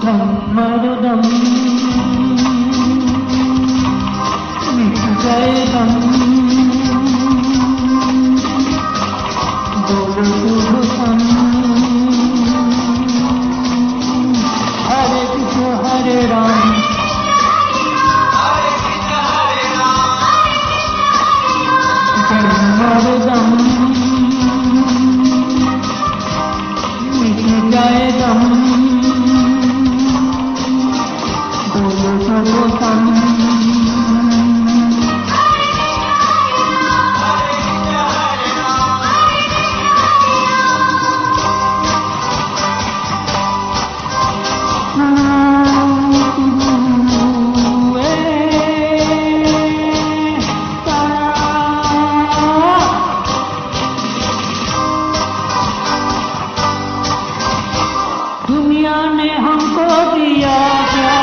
धम्मरुदम जयदम बोलुसुभुसम हरे कृष्ण हरे राम धम्मरुदम जयदम दुनिया ने हमको दिया क्या,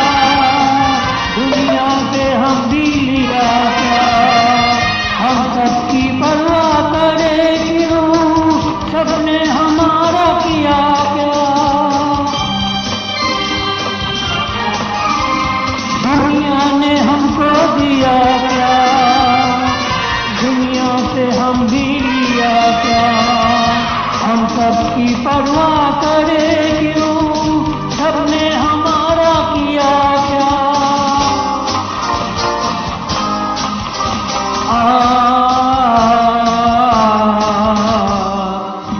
दुनिया से हम भी लिया क्या, हम सबकी परवाह करे क्यों, सबने हमारा किया क्या। दुनिया ने हमको दिया क्या, दुनिया से हम भी लिया क्या, हम सबकी परवाह करे क्यों, सबने हमारा किया क्या।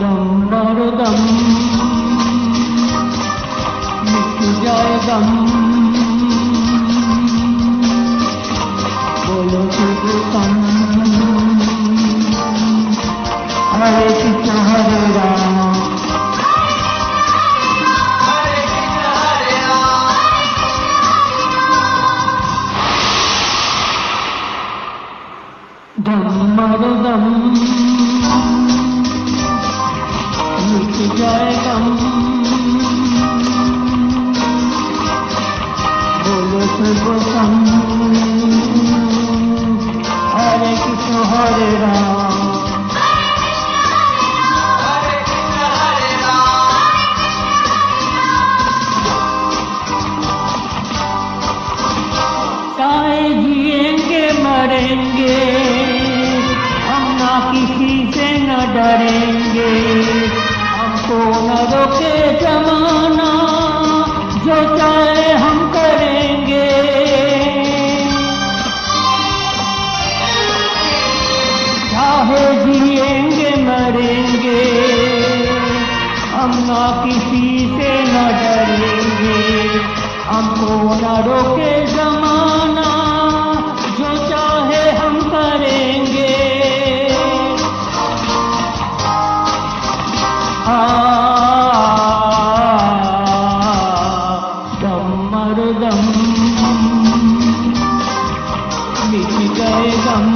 दम दर दम मिट जाए दम, बोलो शुभ सम हरे कृष्ण हरे राम धम्मरुदम मिट जाए गम, बोलो शुभ सम हरे कृष्ण हरे राम चाहे जिएंगे मरेंगे किसी से न डरेंगे, हमको न रोके जमाना, जो चाहे हम करेंगे। चाहे जिएंगे मरेंगे, हम ना किसी से न डरेंगे, हमको न रोके जमाना, जो चाहे हम करेंगे। धम्मरुदम मिट गए गम,